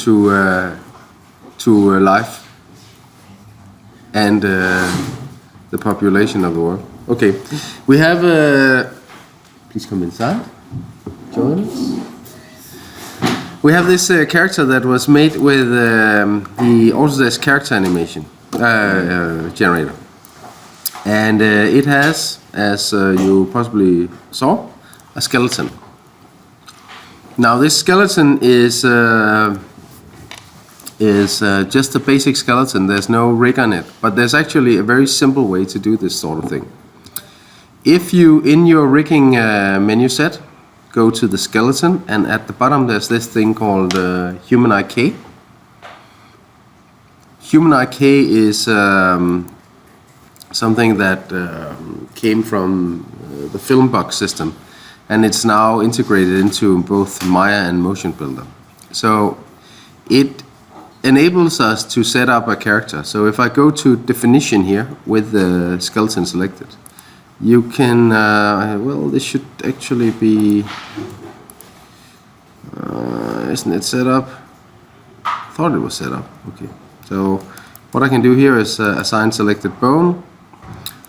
to life and the population of the world. Okay, we have. Please come inside. Join us. We have this character that was made with the Autodesk character animation generator, and it has, as you possibly saw, a skeleton. Now this skeleton is just a basic skeleton. There's no rig on it, but there's actually a very simple way to do this sort of thing. If you, in your rigging menu set, go to the skeleton, and at the bottom there's this thing called Human IK. Human IK is something that came from the Filmbox system, and it's now integrated into both Maya and Motion Builder. So it enables us to set up a character. So if I go to definition here with the skeleton selected, you can, well, this should actually be, isn't it set up? I thought it was set up. Okay. So what I can do here is assign selected bone,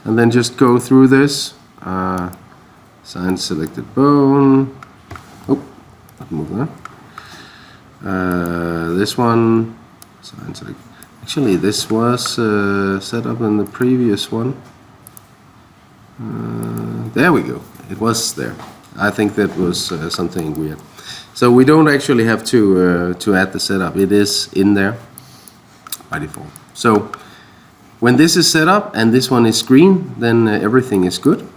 and then just go through this. Assign selected bone. Oh, move that. This one. Assign select. Actually, this was set up in the previous one. There we go. It was there. I think that was something weird. So we don't actually have to add the setup. It is in there by default. So when this is set up and this one is green, then everything is good.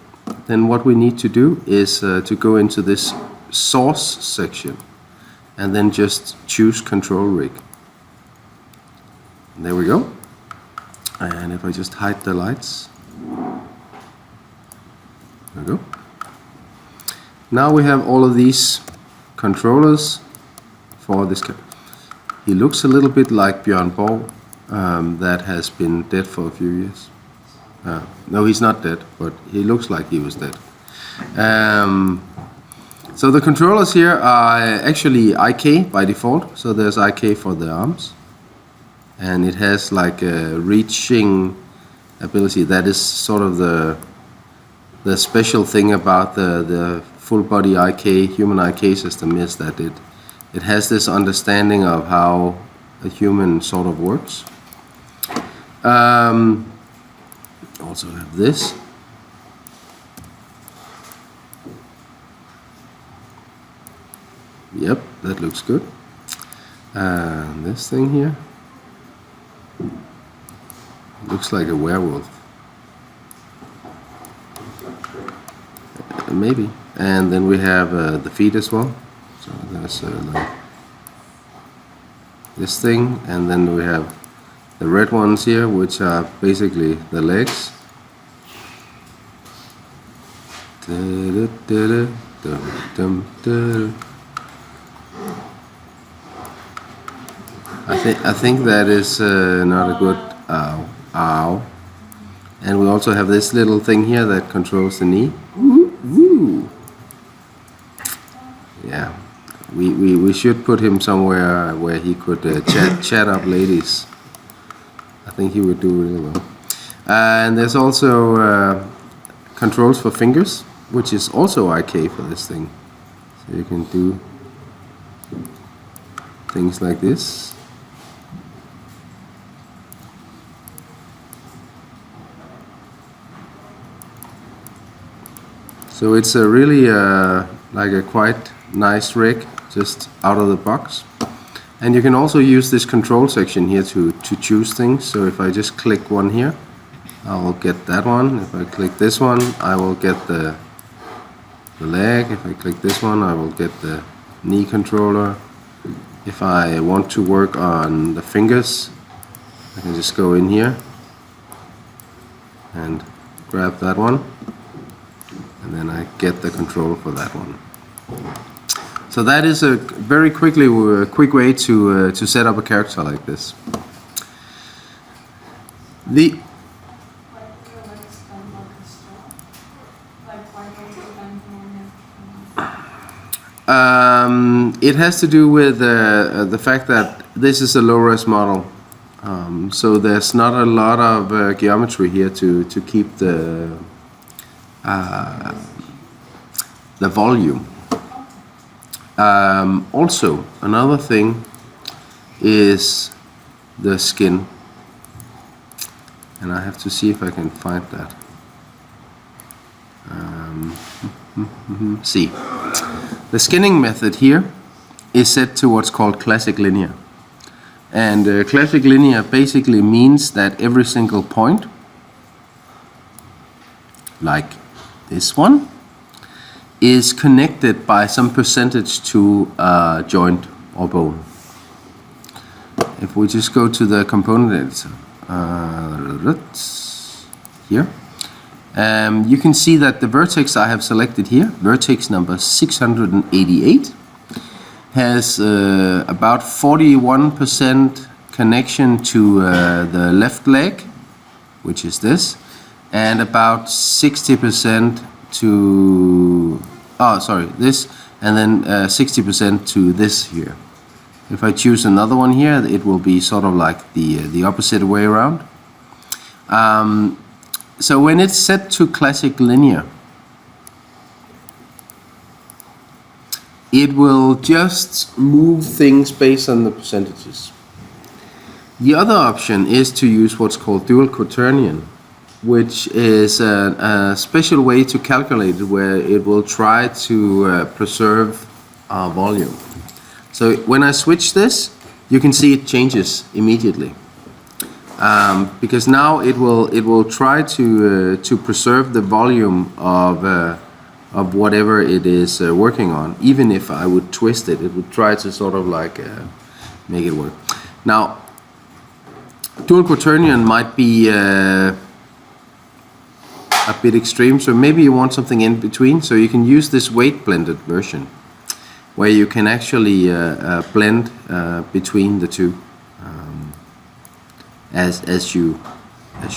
Then what we need to do is to go into this source section and then just choose control rig. And there we go. And if I just hide the lights, there we go. Now we have all of these controllers for this. He looks a little bit like Björn Borg, that has been dead for a few years. No, he's not dead, but he looks like he was dead. So the controllers here are actually IK by default. So there's IK for the arms, and it has like a reaching ability. That is sort of the special thing about the full body IK, human IK system, is that it has this understanding of how a human sort of works. Also have this. Yep, that looks good. And this thing here looks like a werewolf. Maybe. And then we have the feet as well. So there's like this thing, and then we have the red ones here, which are basically the legs. I think that is not a good ow. And we also have this little thing here that controls the knee. Woo. Yeah, we should put him somewhere where he could chat up ladies. I think he would do really well. And there's also controls for fingers, which is also IK for this thing. So you can do things like this. So it's a really like a quite nice rig, just out of the box. And you can also use this control section here to choose things. So if I just click one here, I will get that one. If I click this one, I will get the leg. If I click this one, I will get the knee controller. If I want to work on the fingers, I can just go in here and grab that one, and then I get the control for that one. So that is a very quick way to set up a character like this. It has to do with the fact that this is a low-res model. So there's not a lot of geometry here to keep the volume. Also, another thing is the skin, and I have to see if I can find that. See, the skinning method here is set to what's called classic linear, and classic linear basically means that every single point, like this one, is connected by some percentage to a joint or bone. If we just go to the component editor here, you can see that the vertex I have selected here, vertex number 688, has about 41% connection to the left leg, which is this, and about 60% to, this, and then 60% to this here. If I choose another one here, it will be sort of like the opposite way around. So when it's set to classic linear, it will just move things based on the percentages. The other option is to use what's called dual quaternion, which is a special way to calculate it, where it will try to preserve volume. So when I switch this, you can see it changes immediately, because now it will try to preserve the volume of whatever it is working on. Even if I would twist it, it would try to sort of like make it work. Now, dual quaternion might be a bit extreme, so maybe you want something in between. So you can use this weight blended version, where you can actually blend between the two as you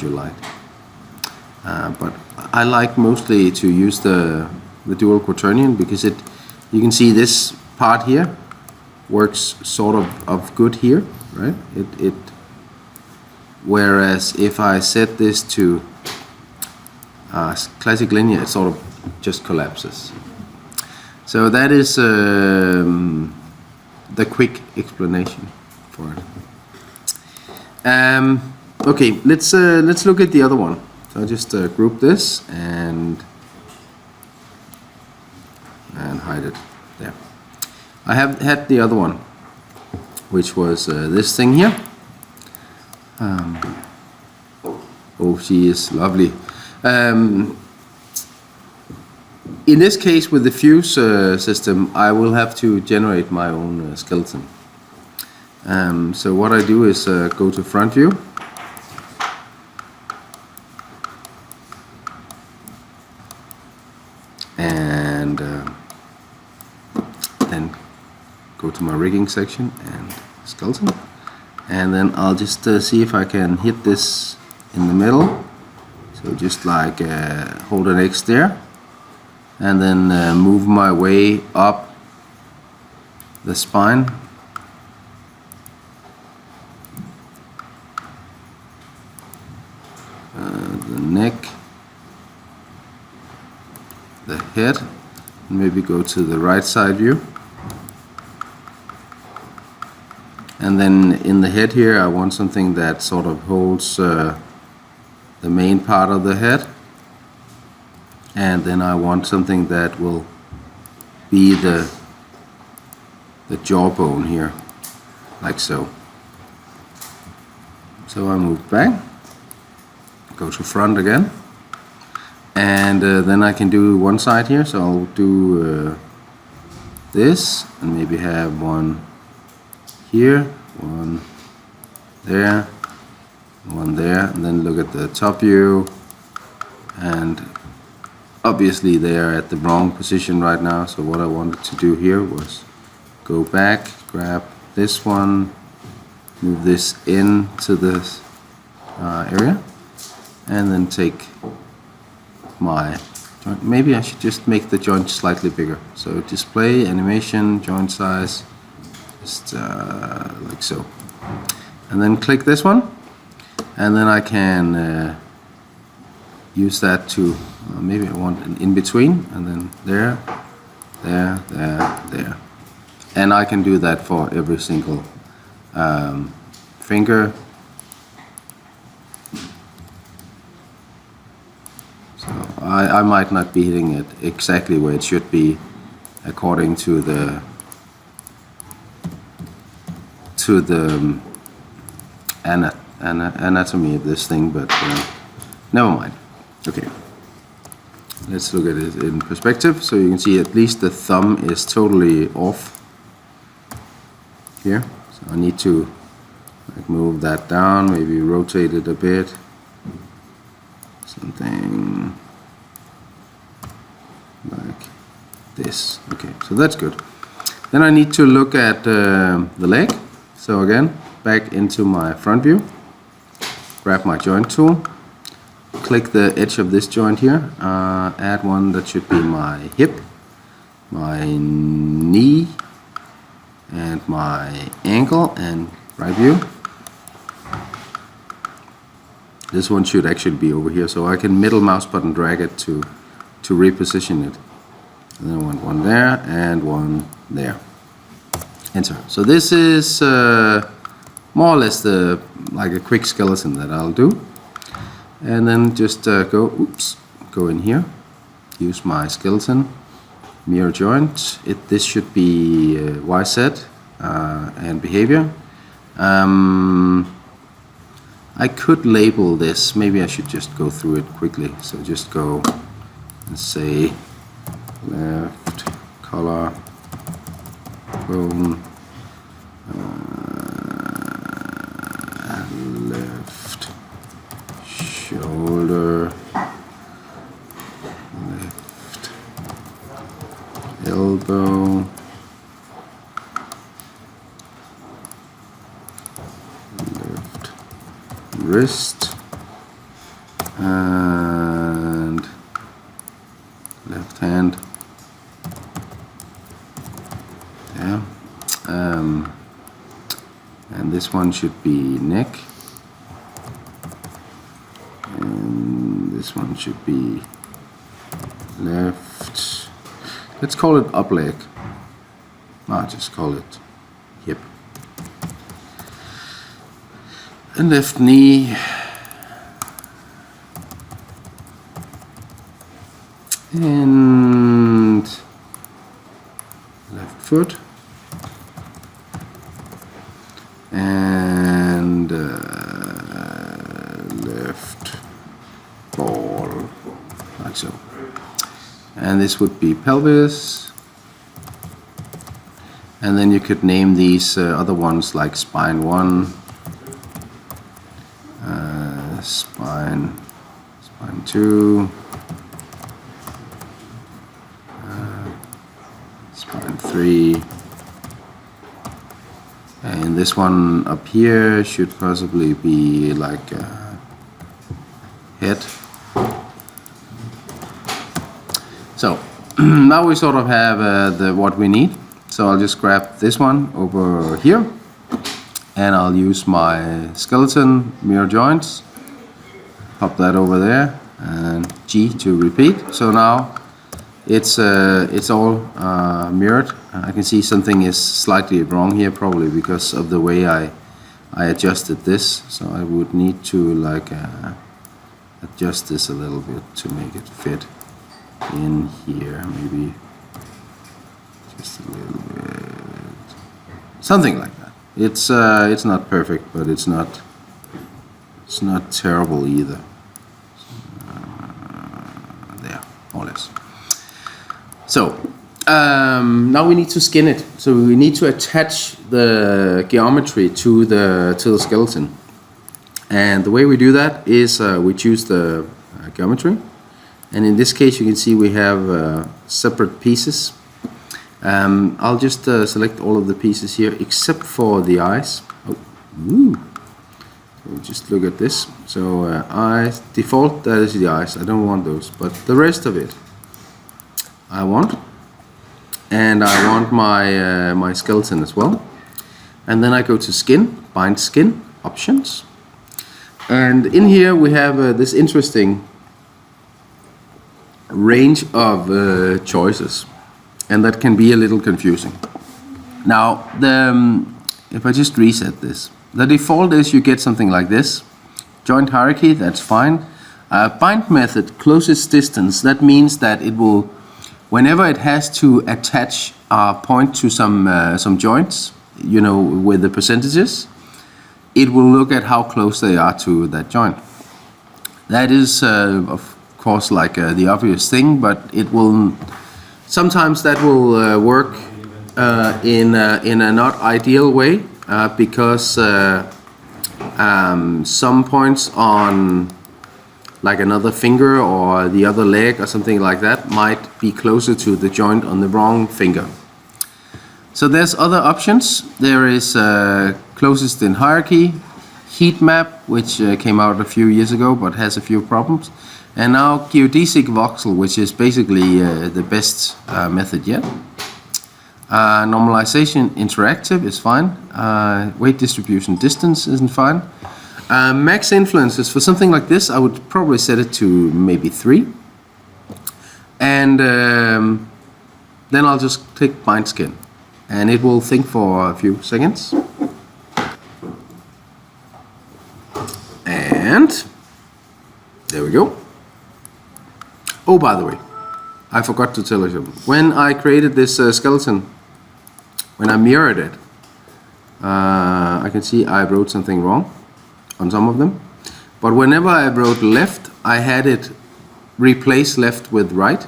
like. But I like mostly to use the dual quaternion, because you can see this part here works sort of good here, right? Whereas if I set this to classic linear, it sort of just collapses. So that is the quick explanation for it. Okay, let's look at the other one. So I'll just group this and hide it there. I have had the other one, which was this thing here. Oh, she is lovely. In this case, with the fuse system, I will have to generate my own skeleton. So what I do is go to front view, and then go to my rigging section and skeleton, and then I'll just see if I can hit this in the middle. So just like hold an X there, and then move my way up the spine, the neck, the head, and maybe go to the right side view. And then in the head here, I want something that sort of holds the main part of the head, and then I want something that will be the jawbone here, like so. So I move back, go to front again, and then I can do one side here. So I'll do this, and maybe have one here, one there, one there, and then look at the top view, and obviously they are at the wrong position right now. So what I wanted to do here was go back, grab this one, move this into this area, and then take my joint. Maybe I should just make the joint slightly bigger. So display, animation, joint size, just like so. And then click this one, and then I can use that to, maybe I want an in between, and then there, there, there, there. And I can do that for every single finger. So I might not be hitting it exactly where it should be according to the anatomy of this thing, but never mind. Okay, let's look at it in perspective. So you can see at least the thumb is totally off here. So I need to like move that down, maybe rotate it a bit, something like this. Okay, so that's good. Then I need to look at the leg. So again, back into my front view, grab my joint tool, click the edge of this joint here, add one that should be my hip, my knee, and my ankle, and right view. This one should actually be over here, so I can middle mouse button drag it to reposition it. And then I want one there and one there. Enter. So this is more or less like a quick skeleton that I'll do. And then just go in here, use my skeleton, mirror joint. This should be YZ and behavior. I could label this, maybe I should just go through it quickly. So just go and say left collar, bone, left shoulder, left elbow, left wrist, and left hand. Yeah. And this one should be neck, and this one should be left. Let's call it up leg. I'll just call it hip. And left knee, and left foot, and left ball, like so. And this would be pelvis. And then you could name these other ones like spine 1, spine 2, spine 3, and this one up here should possibly be like head. So now we sort of have what we need. So I'll just grab this one over here, and I'll use my skeleton mirror joints, pop that over there, and G to repeat. So now it's all mirrored. I can see something is slightly wrong here, probably because of the way I adjusted this. So I would need to like adjust this a little bit to make it fit in here, maybe just a little bit, something like that. It's not perfect, but it's not terrible either. There, more or less. So now we need to skin it. So we need to attach the geometry to the skeleton. And the way we do that is we choose the geometry. And in this case, you can see we have separate pieces. I'll just select all of the pieces here except for the eyes. Oh, ooh. So just look at this. So eyes, default, that is the eyes. I don't want those, but the rest of it, I want, and I want my my skeleton as well. And then I go to skin, bind skin, options, and in here we have this interesting range of choices, and that can be a little confusing. Now, if I just reset this, the default is you get something like this. Joint hierarchy, that's fine. Bind method, closest distance, that means that it will, whenever it has to attach a point to some joints, you know, with the percentages, it will look at how close they are to that joint. That is, of course, like the obvious thing, but it will, sometimes that will work in a not ideal way, because some points on like another finger or the other leg or something like that might be closer to the joint on the wrong finger. So there's other options. There is closest in hierarchy, heat map, which came out a few years ago but has a few problems, and now geodesic voxel, which is basically the best method yet. Normalization interactive is fine. Weight distribution distance isn't fine. Max influence is for something like this, I would probably set it to maybe 3. And then I'll just click bind skin, and it will think for a few seconds. And there we go. Oh, by the way, I forgot to tell you, when I created this skeleton, when I mirrored it, I can see I wrote something wrong on some of them. But whenever I wrote left, I had it replace left with right.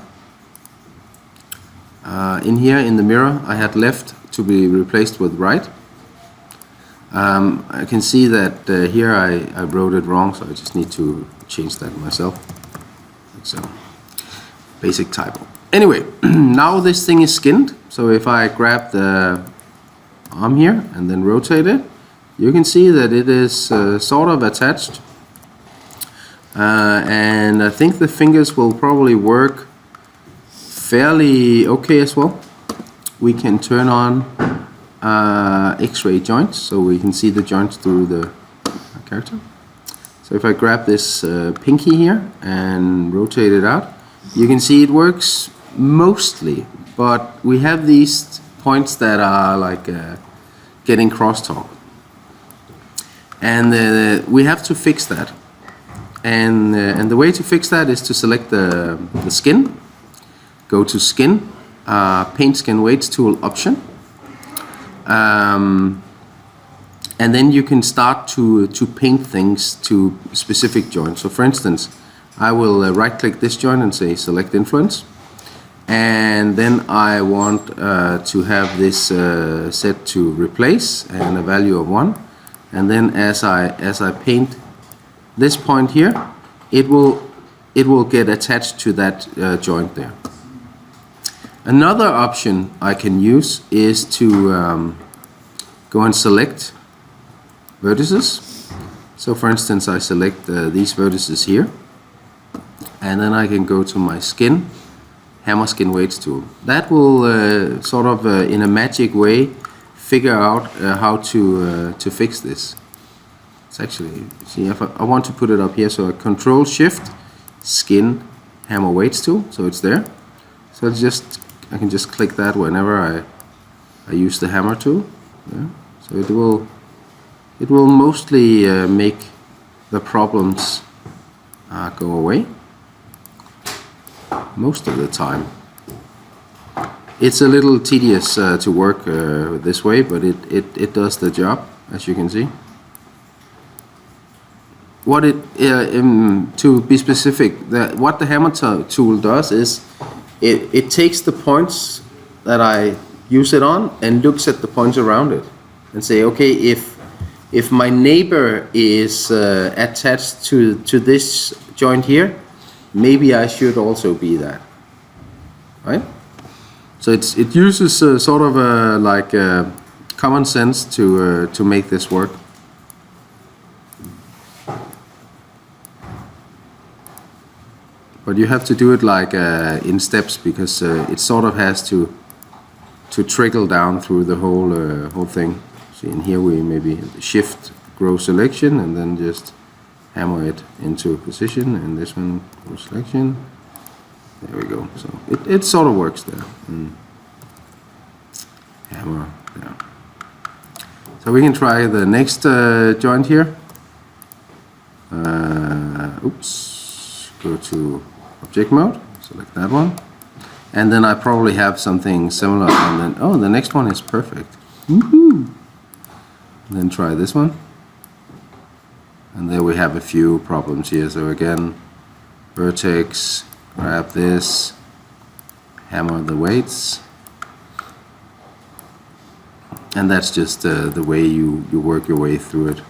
In here in the mirror, I had left to be replaced with right. I can see that here I wrote it wrong, so I just need to change that myself. So, basic typo. Anyway, now this thing is skinned. So if I grab the arm here and then rotate it, you can see that it is sort of attached. And I think the fingers will probably work fairly okay as well. We can turn on X-ray joints, so we can see the joints through the character. So if I grab this pinky here and rotate it out, you can see it works mostly, but we have these points that are like getting crosstalk, and we have to fix that. And the way to fix that is to select the skin, go to skin, paint skin weights tool option, and then you can start to paint things to specific joints. So for instance, I will right click this joint and say select influence, and then I want to have this set to replace and a value of 1, and then as I paint this point here, it will get attached to that joint there. Another option I can use is to go and select vertices. So for instance, I select these vertices here, and then I can go to my skin, hammer skin weights tool. That will sort of in a magic way figure out how to fix this. It's actually, see, if I want to put it up here, so I Control Shift skin hammer weights tool, so it's there. So it's just, I can just click that whenever I use the hammer tool. Yeah. So it will mostly make the problems go away most of the time. It's a little tedious to work this way, but it does the job, as you can see. What to be specific, what the hammer tool does is it takes the points that I use it on and looks at the points around it and say, okay, if my neighbor is attached to this joint here, maybe I should also be that, right? So it uses sort of like common sense to make this work. But but you have to do it like in steps, because it sort of has to trickle down through the whole thing. See, in here we maybe shift grow selection and then just hammer it into position, and this one grow selection. There we go. So it sort of works there. Hammer there. So we can try the next joint here. Oops. Go to object mode. Select that one. And then I probably have something similar. And then, oh, the next one is perfect. Woohoo! Then try this one. And there we have a few problems here. So again, vertex, grab this, hammer the weights. And that's just the way you work your way through it.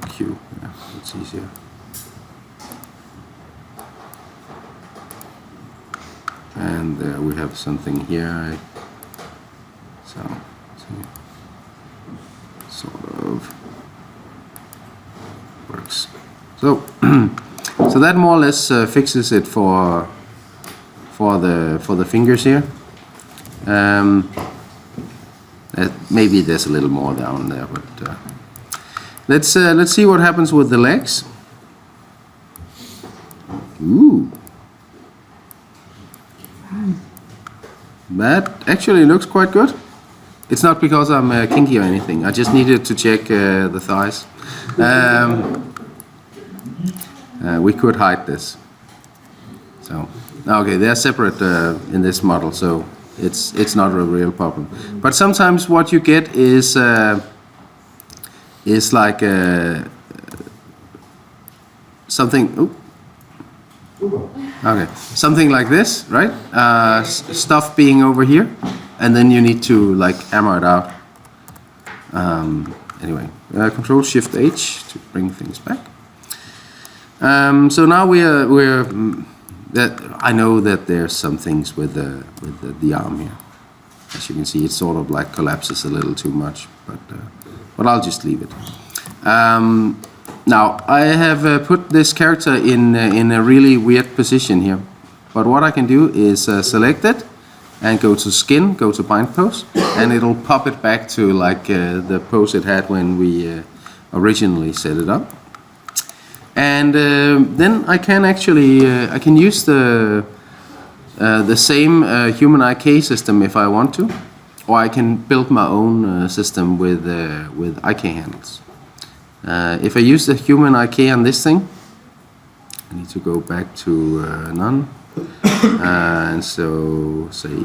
Q, yeah, it's easier. And there we have something here. So sort of works. So so that more or less fixes it for the fingers here. Maybe there's a little more down there, but let's see what happens with the legs. Ooh, that actually looks quite good. It's not because I'm kinky or anything. I just needed to check the thighs. We could hide this. So okay, they're separate in this model, so it's not a real problem. But sometimes what you get is like something. Ooh, okay, something like this, right? Stuff being over here, and then you need to like hammer it out. Anyway, Control Shift H to bring things back. So now we're that I know that there's some things with the arm here. As you can see, it sort of like collapses a little too much, but I'll just leave it. Now I have put this character in a really weird position here, but what I can do is select it and go to skin, go to bind pose, and it'll pop it back to like the pose it had when we originally set it up. And then I can actually I can use the same human IK system if I want to, or I can build my own system with IK handles. If I use the human IK on this thing, I need to go back to none, and so say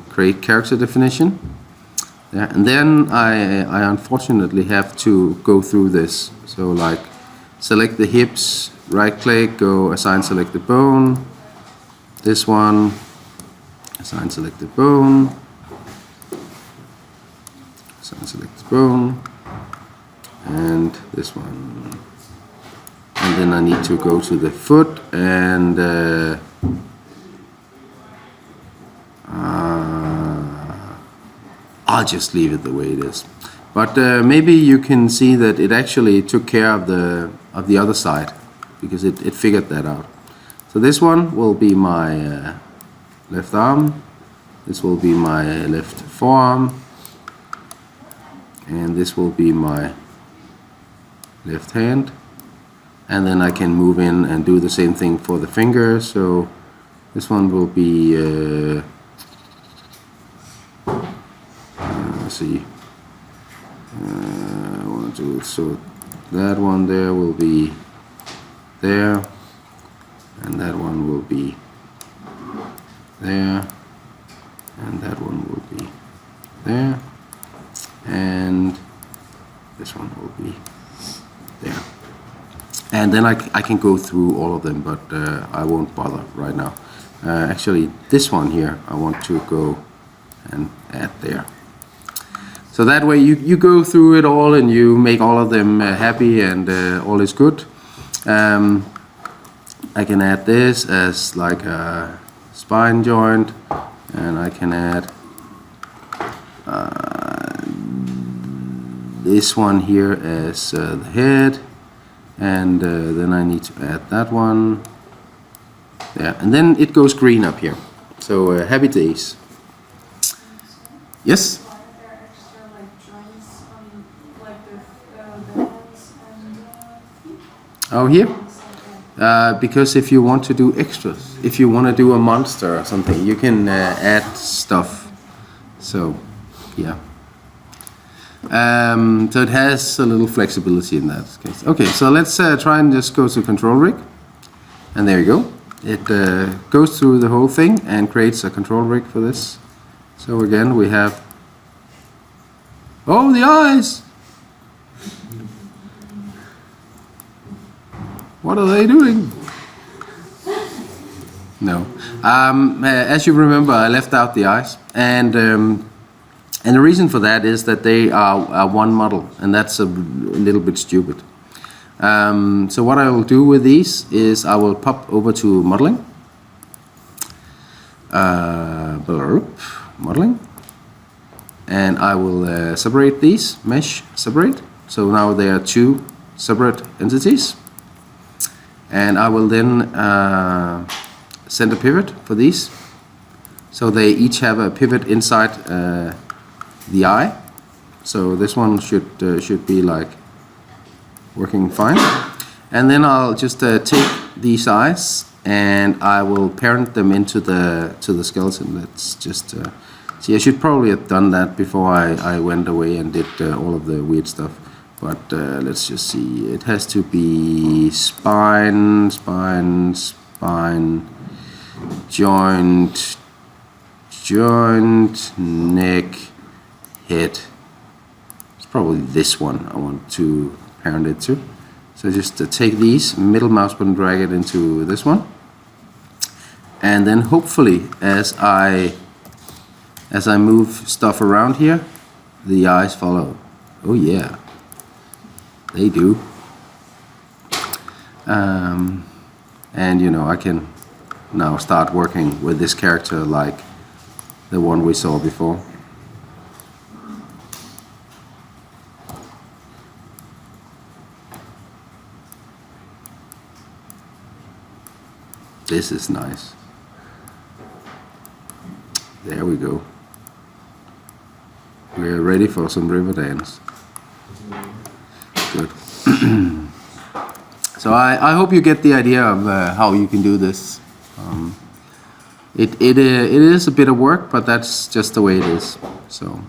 create character definition. Yeah, and then I unfortunately have to go through this. So like select the hips, right click, go assign selected bone. This one, assign selected bone. Assign selected bone. And this one. And then I need to go to the foot and I'll just leave it the way it is. But maybe you can see that it actually took care of the other side, because it figured that out. So this one will be my left arm, this will be my left forearm, and this will be my left hand. And then I can move in and do the same thing for the finger. So this one will be let's see, I want to do it so that one there will be there, and that one will be there, and that one will be there, and this one will be there. And then I can go through all of them, but I won't bother right now. Actually, this one here, I want to go and add there. So that way you go through it all and you make all of them happy, and all is good. I can add this as like a spine joint, and I can add this one here as the head, and then I need to add that one there, and then it goes green up here. So happy days. Yes. Why are there extra like joints on like the hands and feet? Oh, here. Because if you want to do extras, if you want to do a monster or something, you can add stuff. So, yeah. So it has a little flexibility in that case. Okay, so let's try and just go to control rig. And there you go. It goes through the whole thing and creates a control rig for this. So again, we have... Oh, the eyes! What are they doing? No. As you remember, I left out the eyes, and the reason for that is that they are one model, and that's a little bit stupid. So what I will do with these is I will pop over to modeling, modeling, and I will separate these, mesh separate. So now they are two separate entities. And I will then send a pivot for these. So they each have a pivot inside the eye. So this one should be like working fine. And then I'll just take these eyes and I will parent them into the skeleton. Let's just see. I should probably have done that before I went away and did all of the weird stuff. But let's just see. It has to be spine, spine, spine, joint, joint, neck, head. It's probably this one I want to parent it to. So just take these, middle mouse button, drag it into this one. And then hopefully as I move stuff around here, the eyes follow. Oh yeah. They do. And you know, I can now start working with this character like the one we saw before. This is nice. There we go. We're ready for some river dance. Good. So I hope you get the idea of how you can do this. It is a bit of work, but that's just the way it is. So.